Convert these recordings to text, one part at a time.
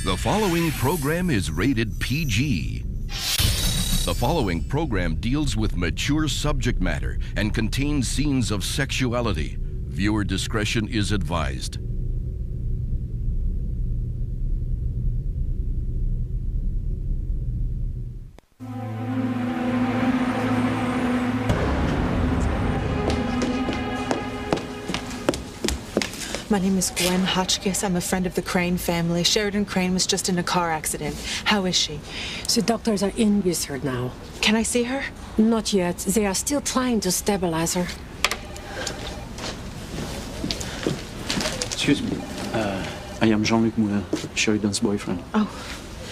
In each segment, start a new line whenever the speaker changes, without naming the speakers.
The following program is rated PG. The following program deals with mature subject matter and contains scenes of sexuality. Viewer discretion is advised.
My name is Gwen Hotchkiss. I'm a friend of the Crane family. Sheridan Crane was just in a car accident. How is she?
The doctors are in with her now.
Can I see her?
Not yet. They are still trying to stabilize her.
Excuse me. I am Jean-Luc Moulin, Sheridan's boyfriend.
Oh.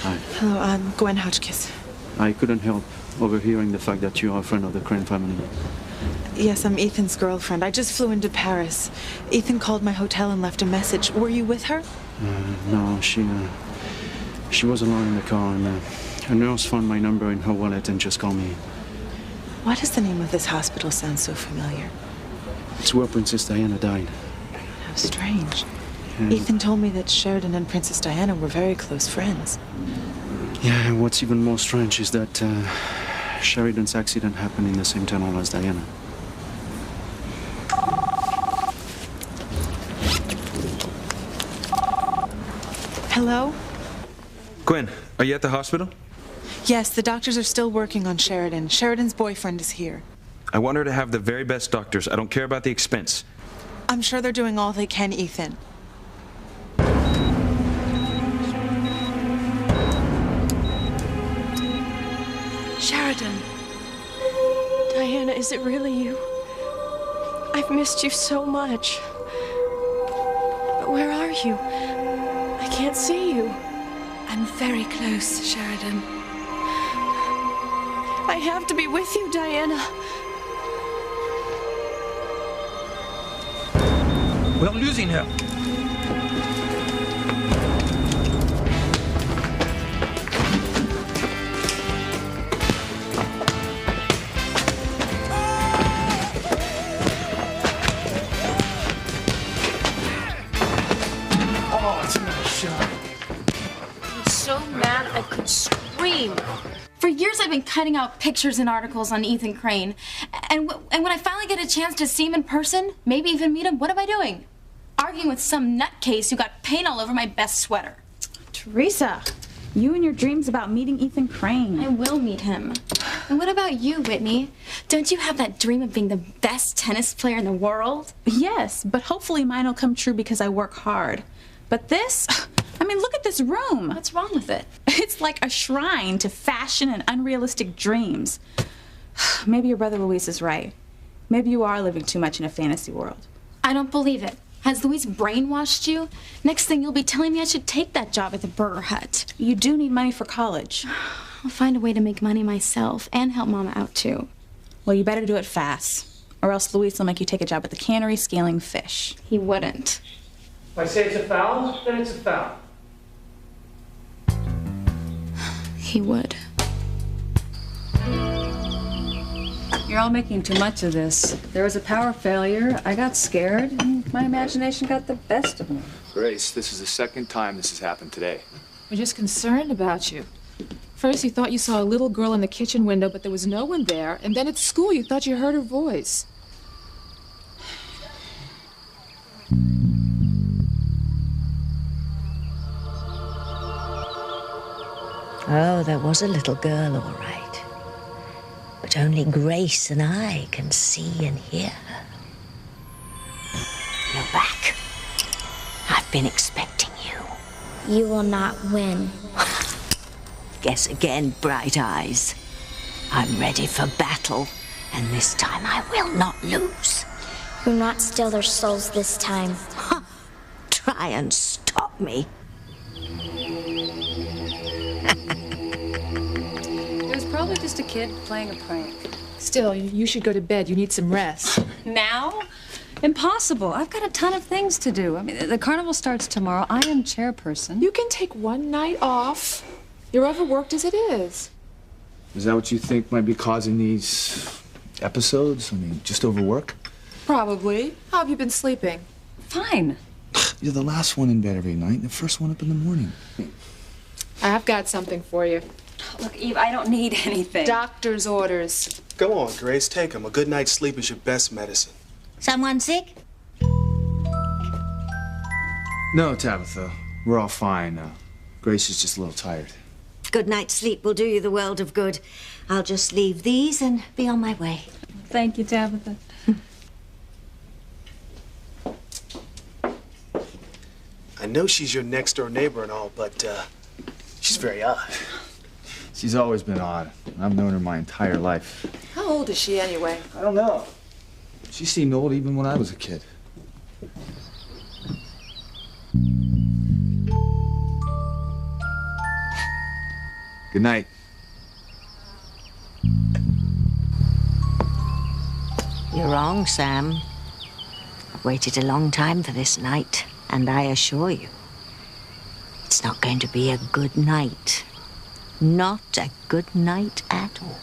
Hi.
Hello, I'm Gwen Hotchkiss.
I couldn't help overhearing the fact that you are a friend of the Crane family.
Yes, I'm Ethan's girlfriend. I just flew into Paris. Ethan called my hotel and left a message. Were you with her?
No, she was alone in the car, and a nurse found my number in her wallet and just called me.
Why does the name of this hospital sound so familiar?
It's where Princess Diana died.
How strange.
Yeah.
Ethan told me that Sheridan and Princess Diana were very close friends.
Yeah, what's even more strange is that Sheridan's accident happened in the same tunnel as Diana.
Hello?
Gwen, are you at the hospital?
Yes, the doctors are still working on Sheridan. Sheridan's boyfriend is here.
I want her to have the very best doctors. I don't care about the expense.
I'm sure they're doing all they can, Ethan.
Sheridan. Diana, is it really you? I've missed you so much. But where are you? I can't see you.
I'm very close, Sheridan.
I have to be with you, Diana.
We're losing her.
So mad I could scream. For years I've been cutting out pictures and articles on Ethan Crane. And when I finally get a chance to see him in person, maybe even meet him, what am I doing? Arguing with some nutcase who got paint all over my best sweater.
Teresa, you and your dreams about meeting Ethan Crane.
I will meet him. And what about you, Whitney? Don't you have that dream of being the best tennis player in the world?
Yes, but hopefully mine will come true because I work hard. But this, I mean, look at this room.
What's wrong with it?
It's like a shrine to fashion and unrealistic dreams. Maybe your brother Luis is right. Maybe you are living too much in a fantasy world.
I don't believe it. Has Luis brainwashed you? Next thing you'll be telling me I should take that job at the Burger Hut.
You do need money for college.
I'll find a way to make money myself and help Mama out too.
Well, you better do it fast, or else Luis will make you take a job at the cannery scaling fish.
He wouldn't.
If I say it's a foul, then it's a foul.
He would.
You're all making too much of this. There was a power failure. I got scared, and my imagination got the best of me.
Grace, this is the second time this has happened today.
We're just concerned about you. First, you thought you saw a little girl in the kitchen window, but there was no one there. And then at school, you thought you heard her voice.
Oh, there was a little girl, all right. But only Grace and I can see and hear her. You're back. I've been expecting you.
You will not win.
Guess again, Bright Eyes. I'm ready for battle, and this time I will not lose.
You'll not steal their souls this time.
Try and stop me.
It was probably just a kid playing a prank.
Still, you should go to bed. You need some rest.
Now? Impossible. I've got a ton of things to do. I mean, the carnival starts tomorrow. I am chairperson.
You can take one night off. You're overworked as it is.
Is that what you think might be causing these episodes? I mean, just overwork?
Probably. How have you been sleeping?
Fine.
You're the last one in bed every night and the first one up in the morning.
I've got something for you.
Look, Eve, I don't need anything.
Doctor's orders.
Go on, Grace, take them. A good night's sleep is your best medicine.
Someone sick?
No, Tabitha. We're all fine. Grace is just a little tired.
Good night's sleep will do you the world of good. I'll just leave these and be on my way.
Thank you, Tabitha.
I know she's your next-door neighbor and all, but, she's very odd.
She's always been odd. I've known her my entire life.
How old is she anyway?
I don't know. She seemed old even when I was a kid. Good night.
You're wrong, Sam. I've waited a long time for this night, and I assure you, it's not going to be a good night. Not a good night at all.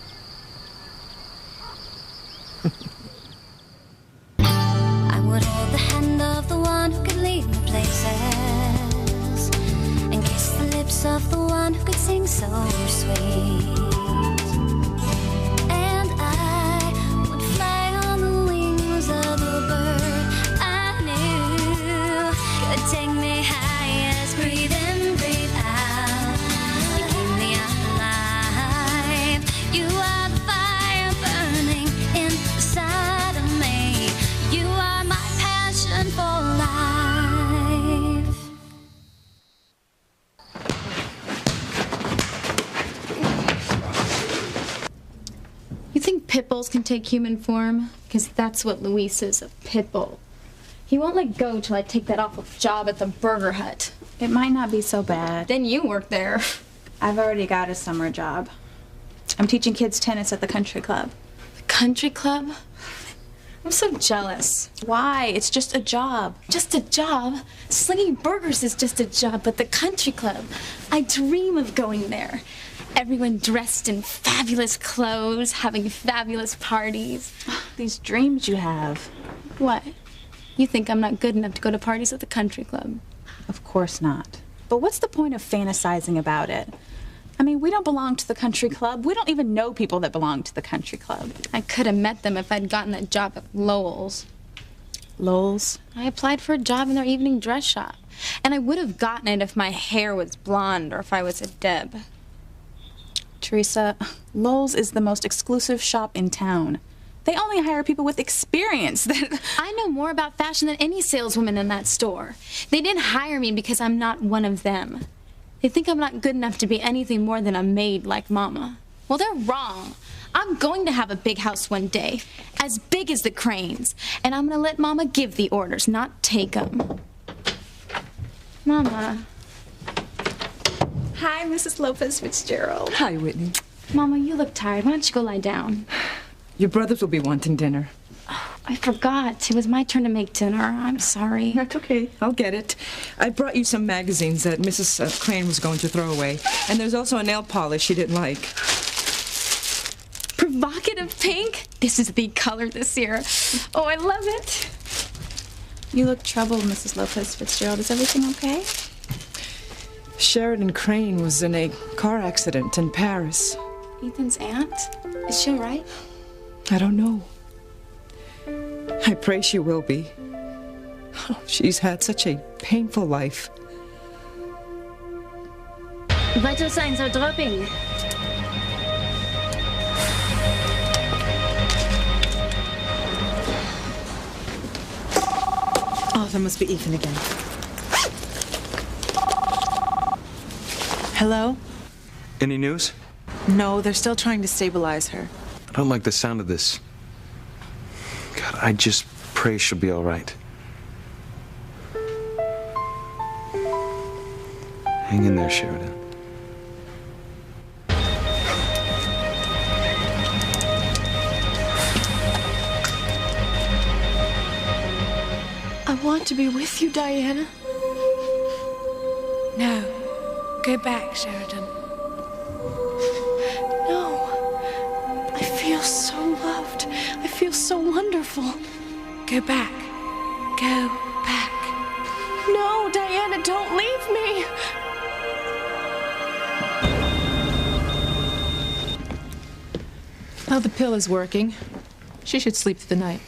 I would hold the hand of the one who could lead me places, and kiss the lips of the one who could sing so sweet. And I would fly on the wings of a bird I knew could take me high as breathe in, breathe out. You keep me alive. You are the fire burning inside of me. You are my passion for life.
You think pit bulls can take human form? Because that's what Luis is, a pit bull. He won't let go till I take that awful job at the Burger Hut.
It might not be so bad.
Then you work there.
I've already got a summer job. I'm teaching kids tennis at the country club.
The country club? I'm so jealous.
Why? It's just a job.
Just a job? Slinging burgers is just a job, but the country club, I dream of going there. Everyone dressed in fabulous clothes, having fabulous parties.
These dreams you have.
What? You think I'm not good enough to go to parties at the country club?
Of course not. But what's the point of fantasizing about it? I mean, we don't belong to the country club. We don't even know people that belong to the country club.
I could have met them if I'd gotten that job at Lowell's.
Lowell's?
I applied for a job in their evening dress shop. And I would have gotten it if my hair was blonde or if I was a Deb.
Teresa, Lowell's is the most exclusive shop in town. They only hire people with experience.
I know more about fashion than any saleswoman in that store. They didn't hire me because I'm not one of them. They think I'm not good enough to be anything more than a maid like Mama. Well, they're wrong. I'm going to have a big house one day, as big as the Cranes. And I'm going to let Mama give the orders, not take them. Mama.
Hi, Mrs. Lopez Fitzgerald.
Hi, Whitney.
Mama, you look tired. Why don't you go lie down?
Your brothers will be wanting dinner.
Oh, I forgot. It was my turn to make dinner. I'm sorry.
That's okay. I'll get it. I brought you some magazines that Mrs. Crane was going to throw away. And there's also a nail polish she didn't like.
Provocative pink? This is the color this year. Oh, I love it.
You look troubled, Mrs. Lopez Fitzgerald. Is everything okay?
Sheridan Crane was in a car accident in Paris.
Ethan's aunt? Is she all right?
I don't know. I pray she will be. Oh, she's had such a painful life.
Vital signs are dropping.
Oh, that must be Ethan again. Hello?
Any news?
No, they're still trying to stabilize her.
I don't like the sound of this. God, I just pray she'll be all right. Hang in there, Sheridan.
I want to be with you, Diana.
No. Go back, Sheridan.
No. I feel so loved. I feel so wonderful.
Go back. Go back.
No, Diana, don't leave me.
Well, the pill is working. She should sleep through the night.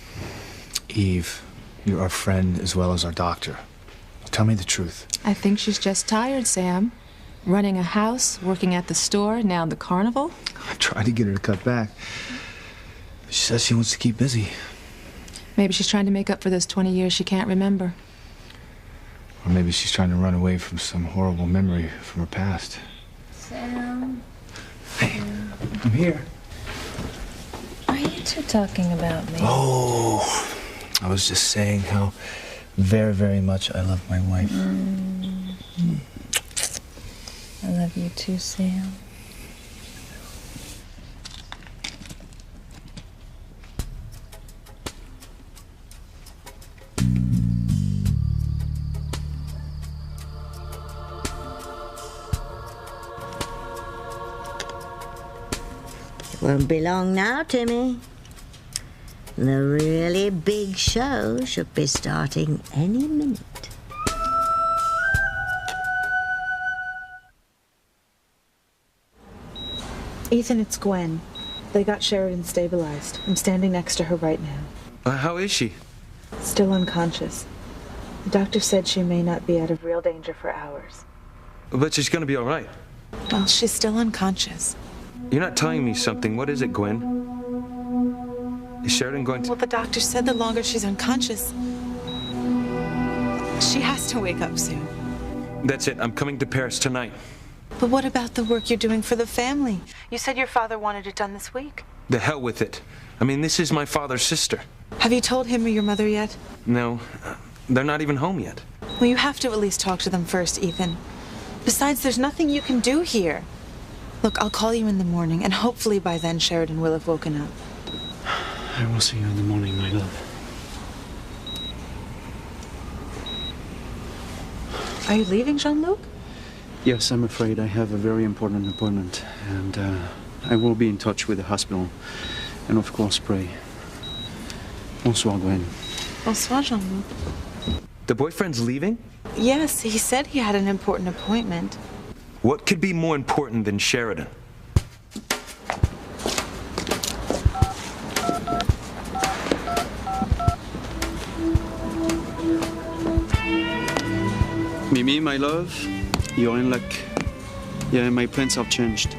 Eve, you're our friend as well as our doctor. Tell me the truth.
I think she's just tired, Sam. Running a house, working at the store, now the carnival.
I tried to get her to cut back. She says she wants to keep busy.
Maybe she's trying to make up for those 20 years she can't remember.
Or maybe she's trying to run away from some horrible memory from her past.
Sam?
Hey, I'm here.
Are you two talking about me?
Oh, I was just saying how very, very much I love my wife.
I love you too, Sam.
It won't be long now, Timmy. The really big show should be starting any minute.
Ethan, it's Gwen. They got Sheridan stabilized. I'm standing next to her right now.
How is she?
Still unconscious. The doctor said she may not be out of real danger for hours.
But she's gonna be all right.
Well, she's still unconscious.
You're not telling me something. What is it, Gwen? Is Sheridan going to...
Well, the doctor said the longer she's unconscious, she has to wake up soon.
That's it. I'm coming to Paris tonight.
But what about the work you're doing for the family? You said your father wanted it done this week.
The hell with it. I mean, this is my father's sister.
Have you told him or your mother yet?
No, they're not even home yet.
Well, you have to at least talk to them first, Ethan. Besides, there's nothing you can do here. Look, I'll call you in the morning, and hopefully by then Sheridan will have woken up.
I will see you in the morning, my love.
Are you leaving, Jean-Luc?
Yes, I'm afraid I have a very important appointment, and I will be in touch with the hospital. And of course, pray. Bonsoir, Gwen.
Bonsoir, Jean-Luc.
The boyfriend's leaving?
Yes, he said he had an important appointment.
What could be more important than Sheridan?
Mimi, my love, you're in luck. Yeah, my plans have changed.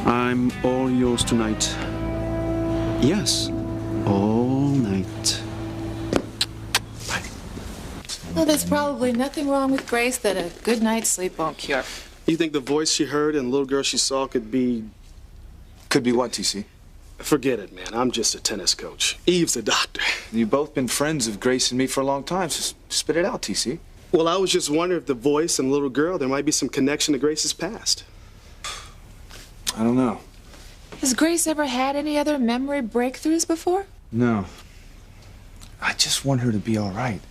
I'm all yours tonight. Yes, all night.
Well, there's probably nothing wrong with Grace that a good night's sleep won't cure.
You think the voice she heard and the little girl she saw could be...
Could be what, TC?
Forget it, man. I'm just a tennis coach. Eve's a doctor.
You've both been friends of Grace and me for a long time, so spit it out, TC.
Well, I was just wondering if the voice and the little girl, there might be some connection to Grace's past.
I don't know.
Has Grace ever had any other memory breakthroughs before?
No. I just want her to be all right.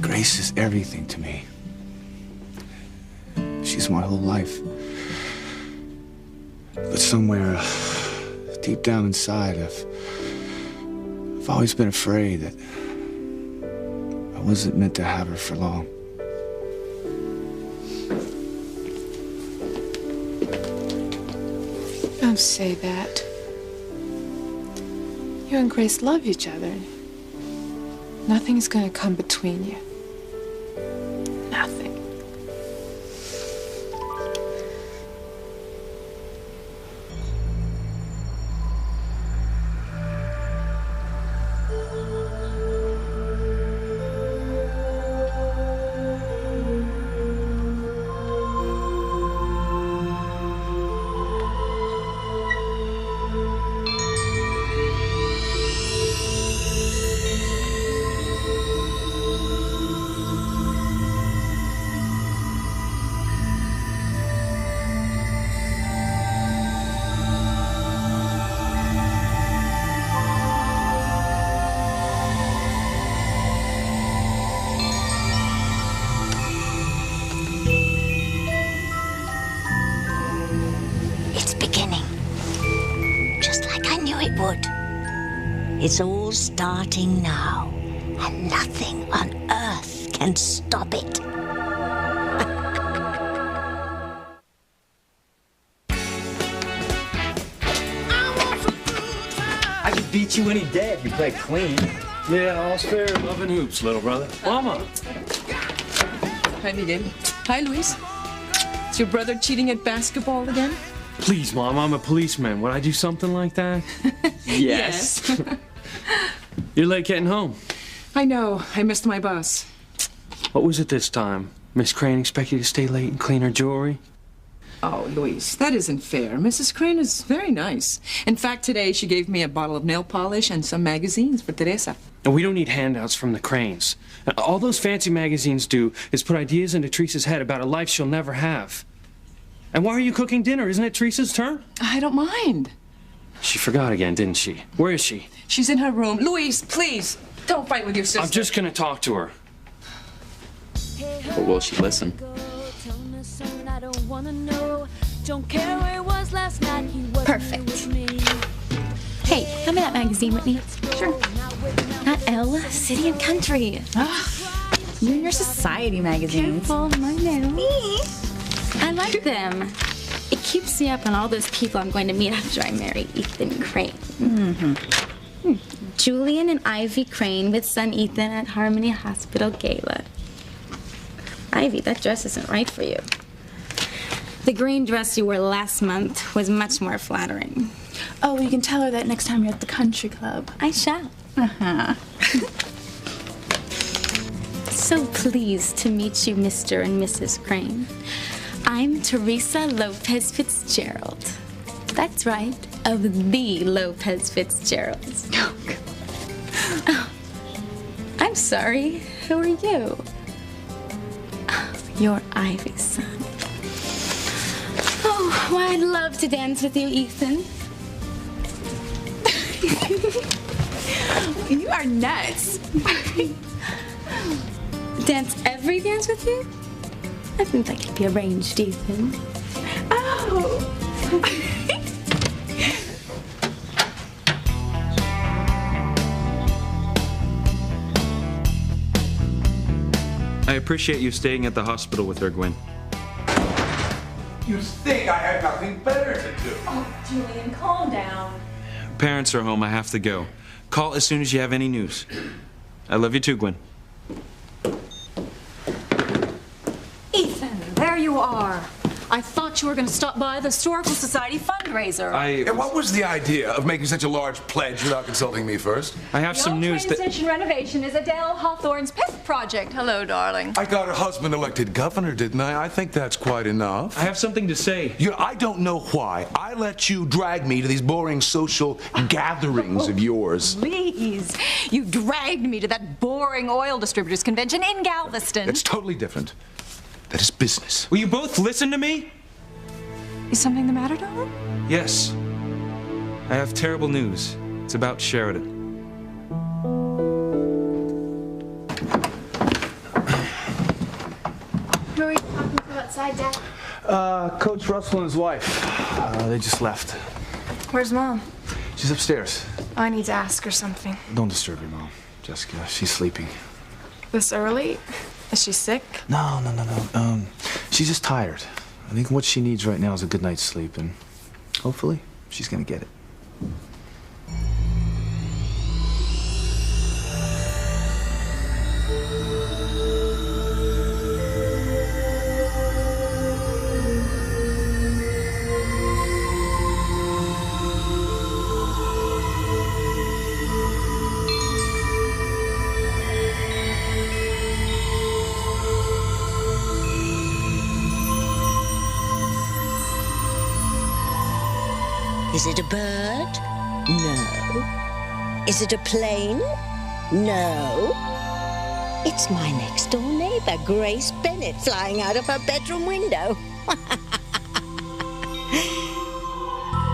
Grace is everything to me. She's my whole life. But somewhere deep down inside, I've always been afraid that I wasn't meant to have her for long.
Don't say that. You and Grace love each other. Nothing's gonna come between you. Nothing.
It's all starting now, and nothing on earth can stop it.
beat you any day if you play clean.
Yeah, all's fair in love and hoops, little brother. Mama.
Hi, Miguel. Hi, Luis. Is your brother cheating at basketball again?
Please, Mom, I'm a policeman. Would I do something like that?
Yes.
You're late getting home.
I know. I missed my bus.
What was it this time? Miss Crane expect you to stay late and clean her jewelry?
Oh, Luis, that isn't fair. Mrs. Crane is very nice. In fact, today she gave me a bottle of nail polish and some magazines for Teresa.
And we don't need handouts from the Cranes. All those fancy magazines do is put ideas into Teresa's head about a life she'll never have. And why are you cooking dinner? Isn't it Teresa's turn?
I don't mind.
She forgot again, didn't she? Where is she?
She's in her room. Luis, please, don't fight with your sister.
I'm just gonna talk to her.
But will she listen?
Perfect. Hey, hand me that magazine, Whitney. Sure. Not Elle, City and Country.
You and your society magazines.
Careful, my me. I like them. It keeps me up on all those people I'm going to meet after I marry Ethan Crane. Julian and Ivy Crane with son Ethan at Harmony Hospital Gala. Ivy, that dress isn't right for you. The green dress you wore last month was much more flattering.
Oh, you can tell her that next time you're at the country club.
I shall. So pleased to meet you, Mr. and Mrs. Crane. I'm Teresa Lopez Fitzgerald. That's right, of the Lopez Fitzgeralds. Oh, I'm sorry. Who are you? You're Ivy's son. Oh, well, I'd love to dance with you, Ethan.
You are nuts.
Dance every dance with you? I think that could be arranged, Ethan.
Oh.
I appreciate you staying at the hospital with her, Gwen.
You think I had nothing better to do?
Oh, Julian, calm down.
Parents are home. I have to go. Call as soon as you have any news. I love you too, Gwen.
Ethan, there you are. I thought you were going to stop by the Historical Society fundraiser.
And what was the idea of making such a large pledge without consulting me first?
I have some news
Train station renovation is Adele Hawthorne's pet project. Hello, darling.
I got her husband elected governor, didn't I? I think that's quite enough.
I have something to say.
You know, I don't know why I let you drag me to these boring social gatherings of yours.
Please. You dragged me to that boring oil distributors convention in Galveston.
It's totally different. That is business.
Will you both listen to me?
Is something the matter, darling?
Yes. I have terrible news. It's about Sheridan.
Who are you talking to outside, Dad?
Coach Russell and his wife. They just left.
Where's Mom?
She's upstairs.
Oh, I need to ask her something.
Don't disturb your mom, Jessica. She's sleeping.
This early? Is she sick?
No. She's just tired. I think what she needs right now is a good night's sleep, and hopefully she's gonna get it.
Is it a bird? No. Is it a plane? No. It's my next door neighbor, Grace Bennett, flying out of her bedroom window.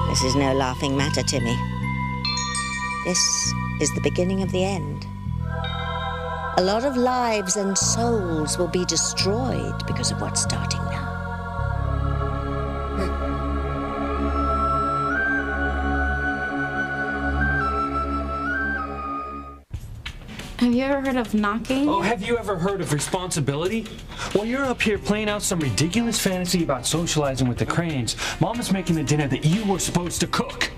This is no laughing matter, Timmy. This is the beginning of the end. A lot of lives and souls will be destroyed because of what's starting now.
Have you ever heard of knocking?
Oh, have you ever heard of responsibility? While you're up here playing out some ridiculous fantasy about socializing with the Cranes, Mama's making the dinner that you were supposed to cook.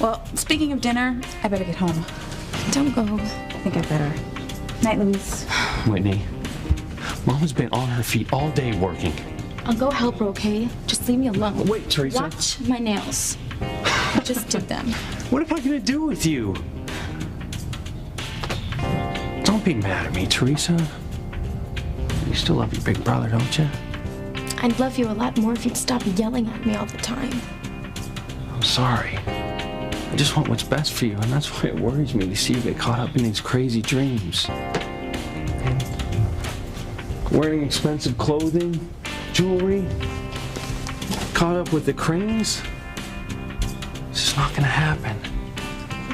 Well, speaking of dinner, I better get home.
Don't go.
I think I better. Night, Louise.
Whitney, Mama's been on her feet all day working.
I'll go help her, okay? Just leave me alone.
Wait, Teresa.
Watch my nails. I just did them.
What am I gonna do with you? Don't be mad at me, Teresa. You still love your big brother, don't you?
I'd love you a lot more if you'd stop yelling at me all the time.
I'm sorry. I just want what's best for you, and that's why it worries me to see you get caught up in these crazy dreams. And wearing expensive clothing, jewelry, caught up with the Cranes. It's just not gonna happen.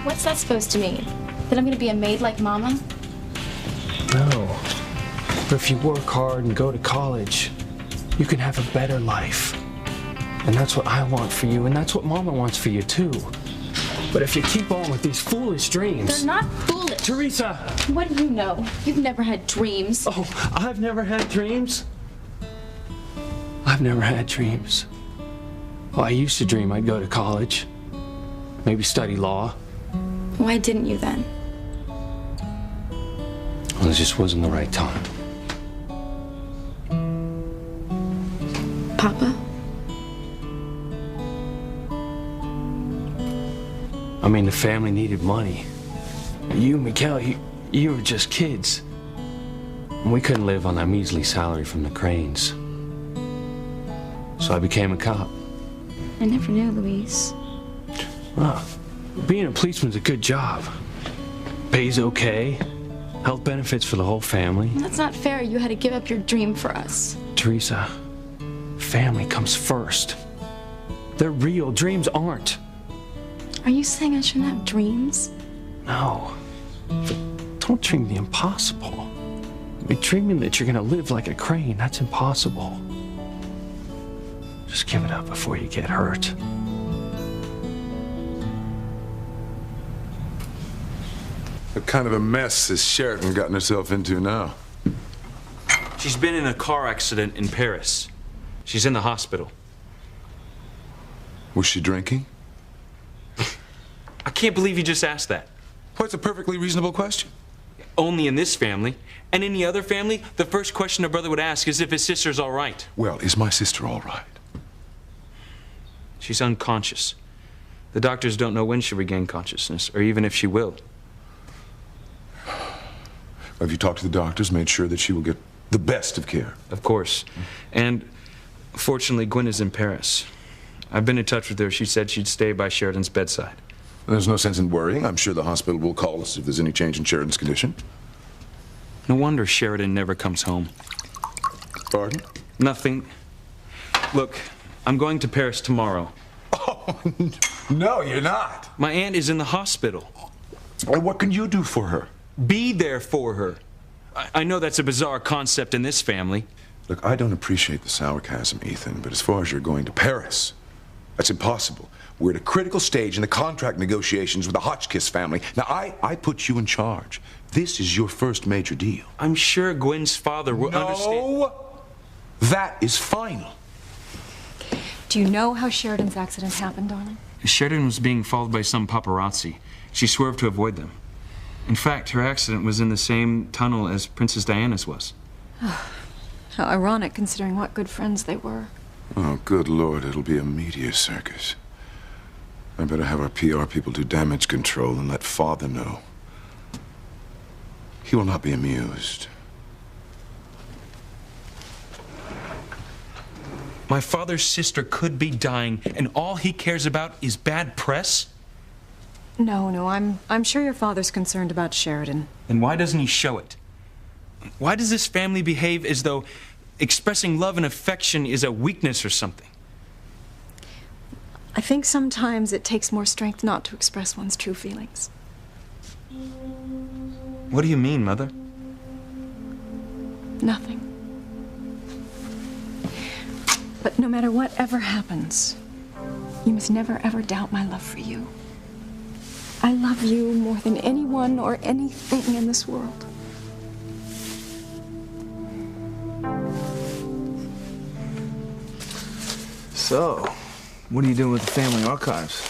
What's that supposed to mean? That I'm gonna be a maid like Mama?
No. But if you work hard and go to college, you can have a better life. And that's what I want for you, and that's what Mama wants for you, too. But if you keep on with these foolish dreams...
They're not foolish.
Teresa!
What do you know? You've never had dreams.
Oh, I've never had dreams? I've never had dreams. Well, I used to dream I'd go to college. Maybe study law.
Why didn't you then?
Well, it just wasn't the right time.
Papa?
I mean, the family needed money. You, Mikhail, you were just kids. And we couldn't live on that measly salary from the Cranes. So I became a cop.
I never knew, Louise.
Well, being a policeman's a good job. Pays okay. Health benefits for the whole family.
That's not fair. You had to give up your dream for us.
Teresa, family comes first. They're real. Dreams aren't.
Are you saying I shouldn't have dreams?
No. But don't dream the impossible. I mean, dreaming that you're gonna live like a Crane, that's impossible. Just give it up before you get hurt.
What kind of a mess has Sheridan gotten herself into now?
She's been in a car accident in Paris. She's in the hospital.
Was she drinking?
I can't believe you just asked that.
Well, it's a perfectly reasonable question.
Only in this family. And any other family, the first question a brother would ask is if his sister's all right.
Well, is my sister all right?
She's unconscious. The doctors don't know when she'll regain consciousness, or even if she will.
Have you talked to the doctors, made sure that she will get the best of care?
Of course. And fortunately, Gwen is in Paris. I've been in touch with her. She said she'd stay by Sheridan's bedside.
There's no sense in worrying. I'm sure the hospital will call us if there's any change in Sheridan's condition.
No wonder Sheridan never comes home.
Pardon?
Nothing. Look, I'm going to Paris tomorrow.
Oh, no, you're not.
My aunt is in the hospital.
And what can you do for her?
Be there for her. I know that's a bizarre concept in this family.
Look, I don't appreciate the sarcasm, Ethan, but as far as you're going to Paris, that's impossible. We're at a critical stage in the contract negotiations with the Hotchkiss family. Now, I put you in charge. This is your first major deal.
I'm sure Gwen's father will understand.
No! That is final.
Do you know how Sheridan's accident happened, darling?
Sheridan was being followed by some paparazzi. She swerved to avoid them. In fact, her accident was in the same tunnel as Princess Diana's was.
How ironic, considering what good friends they were.
Oh, good Lord, it'll be a media circus. I better have our PR people do damage control and let Father know. He will not be amused.
My father's sister could be dying, and all he cares about is bad press?
No, I'm sure your father's concerned about Sheridan.
Then why doesn't he show it? Why does this family behave as though expressing love and affection is a weakness or something?
I think sometimes it takes more strength not to express one's true feelings.
What do you mean, Mother?
Nothing. But no matter whatever happens, you must never ever doubt my love for you. I love you more than anyone or anything in this world.
So, what are you doing with the family archives?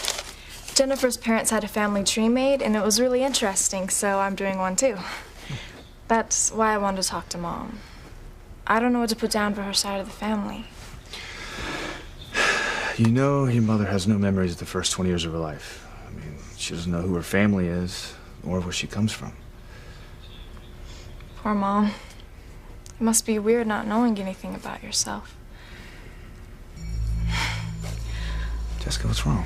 Jennifer's parents had a family tree made, and it was really interesting, so I'm doing one too. That's why I wanted to talk to Mom. I don't know what to put down for her side of the family.
You know your mother has no memories of the first 20 years of her life. I mean, she doesn't know who her family is or where she comes from.
Poor Mom. It must be weird not knowing anything about yourself.
Jessica, what's wrong?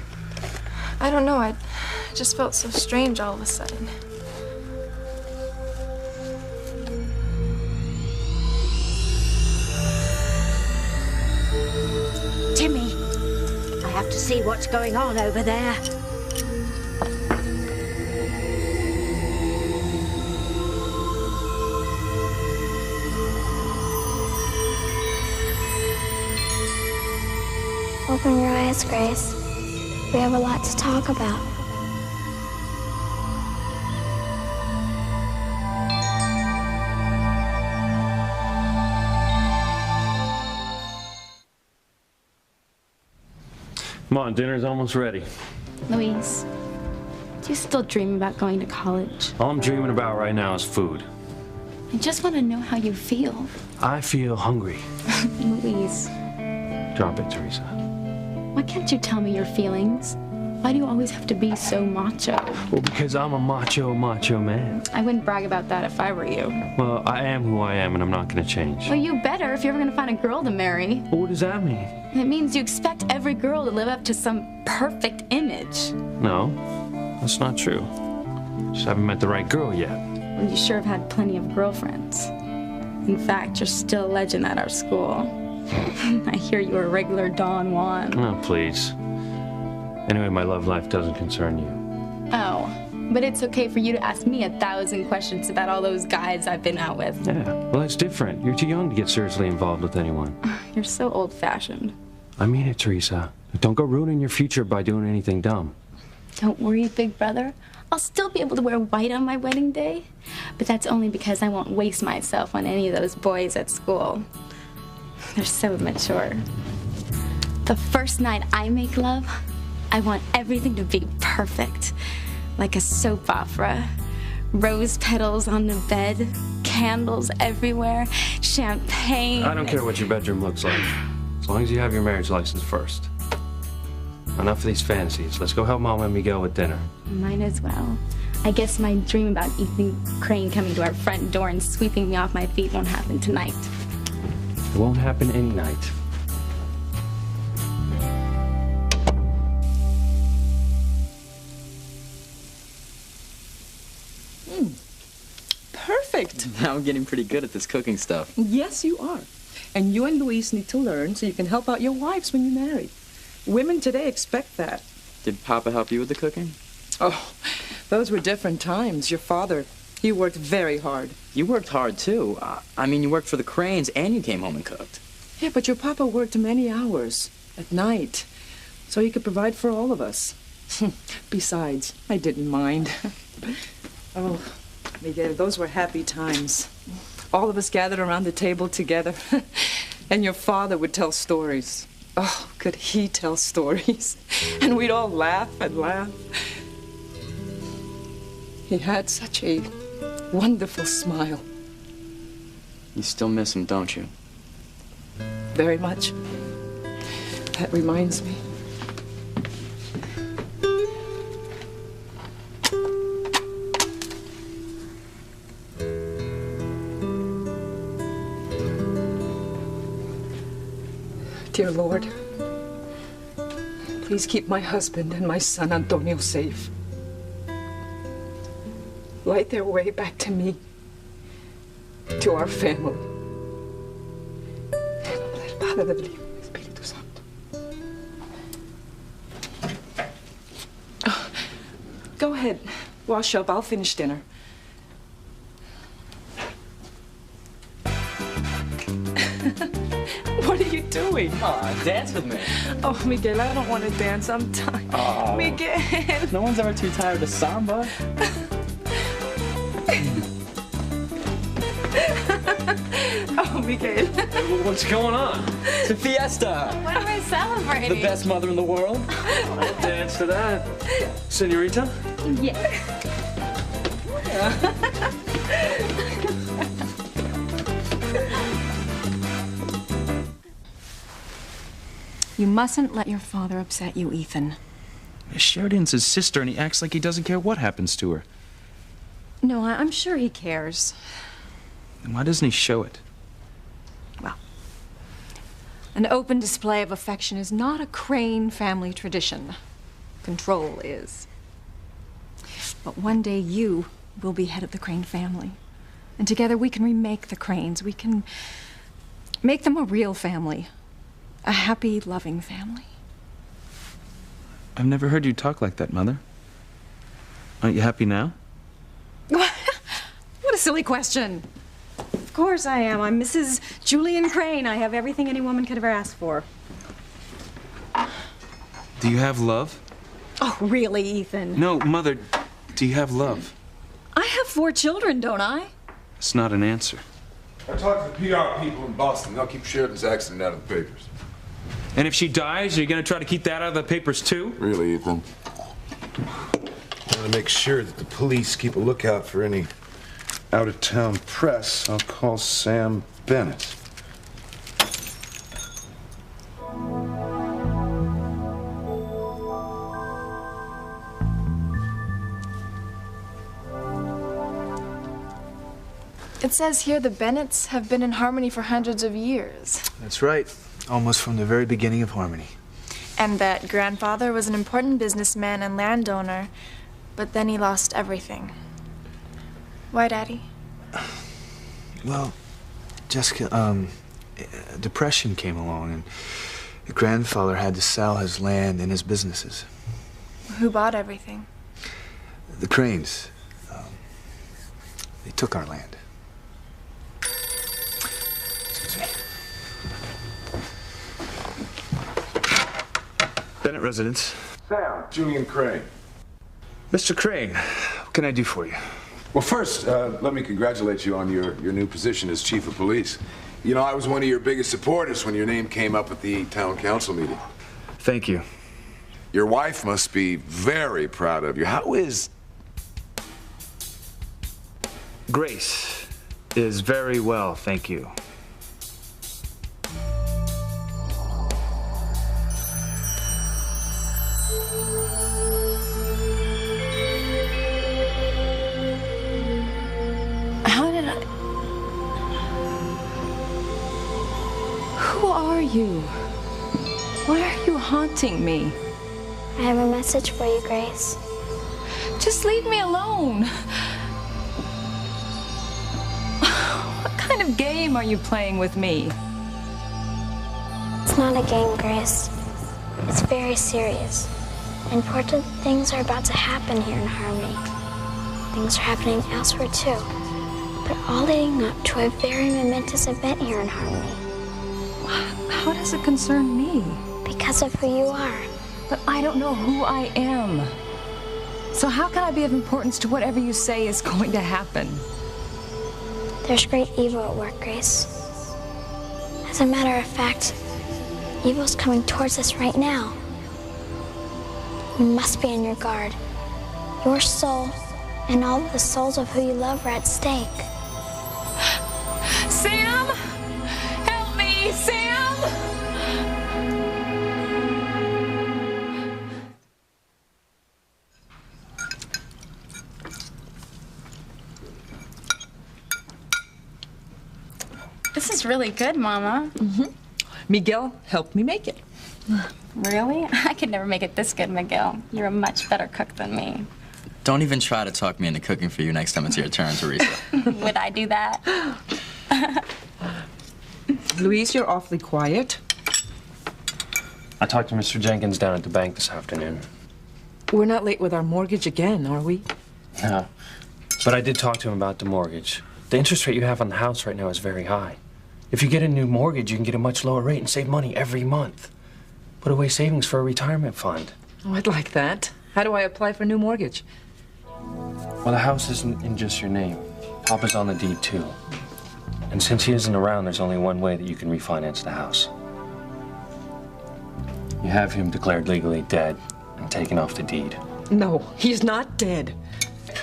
I don't know. I just felt so strange all of a sudden.
Timmy, I have to see what's going on over there.
Open your eyes, Grace. We have a lot to talk about.
Come on, dinner's almost ready.
Louise, do you still dream about going to college?
All I'm dreaming about right now is food.
I just want to know how you feel.
I feel hungry.
Louise,
Drop it, Teresa.
why can't you tell me your feelings? Why do you always have to be so macho?
Well, because I'm a macho man.
I wouldn't brag about that if I were you.
Well, I am who I am, and I'm not gonna change.
Well, you better if you're ever gonna find a girl to marry.
Well, what does that mean?
It means you expect every girl to live up to some perfect image.
No, that's not true. Just haven't met the right girl yet.
Well, you sure have had plenty of girlfriends. In fact, you're still a legend at our school. I hear you were a regular Don Juan.
Oh, please. Anyway, my love life doesn't concern you.
Oh, but it's okay for you to ask me 1,000 questions about all those guys I've been out with.
Yeah, well, that's different. You're too young to get seriously involved with anyone.
You're so old-fashioned.
I mean it, Teresa. Don't go ruining your future by doing anything dumb.
Don't worry, big brother. I'll still be able to wear white on my wedding day. But that's only because I won't waste myself on any of those boys at school. They're so mature. The first night I make love, I want everything to be perfect. Like a soap opera. Rose petals on the bed, candles everywhere, champagne.
I don't care what your bedroom looks like, as long as you have your marriage license first. Enough of these fantasies. Let's go help Mom and Miguel with dinner.
Might as well. I guess my dream about Ethan Crane coming to our front door and sweeping me off my feet won't happen tonight.
It won't happen any night.
Perfect. Now I'm getting pretty good at this cooking stuff.
Yes, you are. And you and Luis need to learn so you can help out your wives when you marry. Women today expect that.
Did Papa help you with the cooking?
Oh, those were different times. Your father, he worked very hard.
You worked hard, too. I mean, you worked for the Cranes and you came home and cooked.
Yeah, but your papa worked many hours at night so he could provide for all of us. Besides, I didn't mind. Oh, Miguel, those were happy times. All of us gathered around the table together, and your father would tell stories. Oh, could he tell stories? And we'd all laugh and laugh. He had such a wonderful smile.
You still miss him, don't you?
Very much. That reminds me. Dear Lord, please keep my husband and my son Antonio safe. Light their way back to me, to our family. En nombre del Padre, del Hijo y del Espíritu Santo. Oh, go ahead, wash up. I'll finish dinner. What are you doing?
Aw, dance with me.
Oh, Miguel, I don't want to dance. I'm tired.
Oh.
Miguel.
No one's ever too tired to samba.
Oh, Miguel.
What's going on?
It's a fiesta.
What am I celebrating?
The best mother in the world.
I'll dance to that. Senorita?
Yeah.
You mustn't let your father upset you, Ethan.
Sheridan's his sister, and he acts like he doesn't care what happens to her.
No, I'm sure he cares.
Then why doesn't he show it?
Well, an open display of affection is not a Crane family tradition. Control is. But one day you will be head of the Crane family. And together we can remake the Cranes. We can make them a real family. A happy, loving family.
I've never heard you talk like that, Mother. Aren't you happy now?
What a silly question. Of course I am. I'm Mrs. Julian Crane. I have everything any woman could ever ask for.
Do you have love?
Oh, really, Ethan?
No, Mother, do you have love?
I have 4 children, don't I?
It's not an answer.
I talked to the PR people in Boston. They'll keep Sheridan's accident out of the papers.
And if she dies, are you going to try to keep that out of the papers, too?
Really, Ethan?
I want to make sure that the police keep a lookout for any out-of-town press. I'll call Sam Bennett.
It says here the Bennetts have been in Harmony for hundreds of years.
That's right. Almost from the very beginning of Harmony.
And that grandfather was an important businessman and landowner, but then he lost everything. Why, Daddy?
Well, Jessica, depression came along, and your grandfather had to sell his land and his businesses.
Who bought everything?
The Cranes. They took our land. Excuse me. Bennett residence.
Sam, Julian Crane.
Mr. Crane, what can I do for you?
Well, first, let me congratulate you on your new position as chief of police. You know, I was one of your biggest supporters when your name came up at the town council meeting.
Thank you.
Your wife must be very proud of you. How is...
Grace is very well, thank you.
How did I... Who are you? Why are you haunting me?
I have a message for you, Grace.
Just leave me alone. What kind of game are you playing with me?
It's not a game, Grace. It's very serious. Important things are about to happen here in Harmony. Things are happening elsewhere too. But all leading up to a very momentous event here in Harmony.
How does it concern me?
Because of who you are.
But I don't know who I am. So how can I be of importance to whatever you say is going to happen?
There's great evil at work, Grace. As a matter of fact, evil's coming towards us right now. You must be on your guard. Your soul and all the souls of who you love are at stake.
Sam! Help me, Sam!
This is really good, Mama.
Miguel helped me make it.
Really? I could never make it this good, Miguel. You're a much better cook than me.
Don't even try to talk me into cooking for you next time it's your turn, Teresa.
Would I do that?
Louise, you're awfully quiet.
I talked to Mr. Jenkins down at the bank this afternoon.
We're not late with our mortgage again, are we?
No. But I did talk to him about the mortgage. The interest rate you have on the house right now is very high. If you get a new mortgage, you can get a much lower rate and save money every month. Put away savings for a retirement fund.
Oh, I'd like that. How do I apply for a new mortgage?
Well, the house isn't in just your name. Papa's on the deed, too. And since he isn't around, there's only one way that you can refinance the house. You have him declared legally dead and taken off the deed.
No, he's not dead.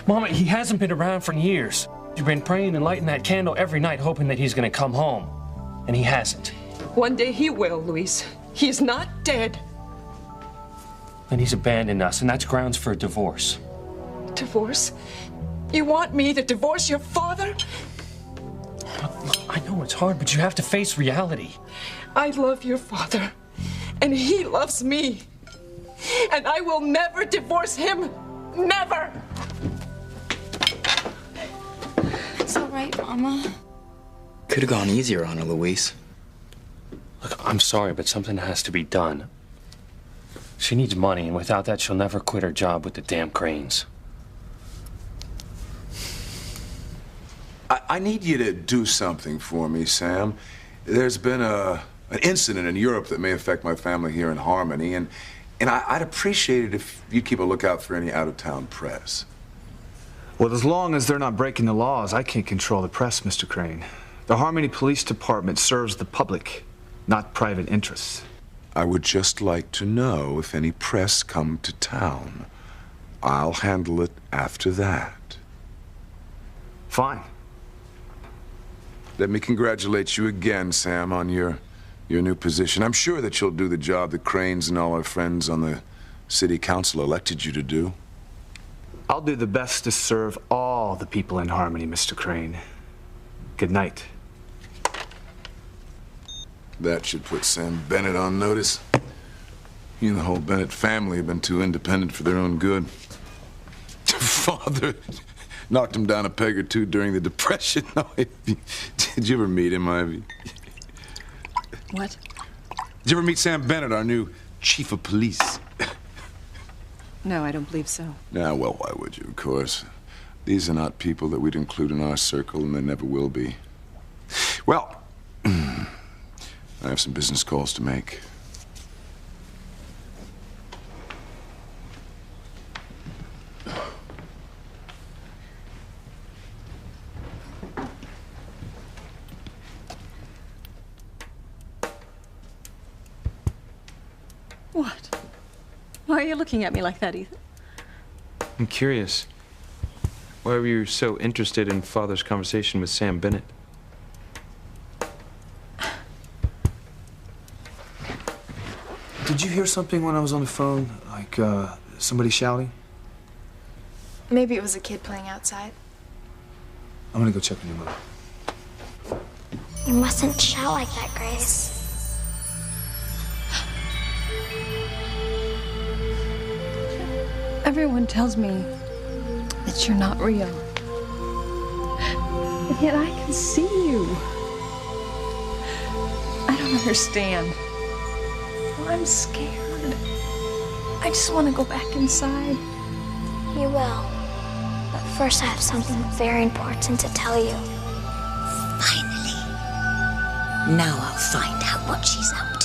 Mama, he hasn't been around for years. You've been praying and lighting that candle every night, hoping that he's gonna come home. And he hasn't.
One day he will, Luis. He's not dead.
And he's abandoned us, and that's grounds for a divorce.
Divorce? You want me to divorce your father?
I know it's hard, but you have to face reality.
I love your father, and he loves me. And I will never divorce him. Never!
It's all right, Mama.
Could have gone easier on her, Luis.
Look, I'm sorry, but something has to be done. She needs money, and without that, she'll never quit her job with the damn Cranes.
I need you to do something for me, Sam. There's been an incident in Europe that may affect my family here in Harmony, and I'd appreciate it if you'd keep a lookout for any out-of-town press.
Well, as long as they're not breaking the laws, I can't control the press, Mr. Crane. The Harmony Police Department serves the public, not private interests.
I would just like to know if any press come to town. I'll handle it after that.
Fine.
Let me congratulate you again, Sam, on your new position. I'm sure that you'll do the job the Cranes and all our friends on the city council elected you to do.
I'll do the best to serve all the people in Harmony, Mr. Crane. Good night.
That should put Sam Bennett on notice. He and the whole Bennett family have been too independent for their own good. Father knocked him down a peg or two during the Depression. Did you ever meet him, Ivy?
What?
Did you ever meet Sam Bennett, our new chief of police?
No, I don't believe so.
Nah, well, why would you, of course? These are not people that we'd include in our circle, and they never will be. Well, I have some business calls to make.
What? Why are you looking at me like that, Ethan?
I'm curious. Why were you so interested in Father's conversation with Sam Bennett?
Did you hear something when I was on the phone? Like, somebody shouting?
Maybe it was a kid playing outside.
I'm gonna go check on your mother.
You mustn't shout like that, Grace.
Everyone tells me that you're not real. And yet I can see you. I don't understand. I'm scared. I just want to go back inside.
You will. But first I have something very important to tell you.
Finally. Now I'll find out what she's up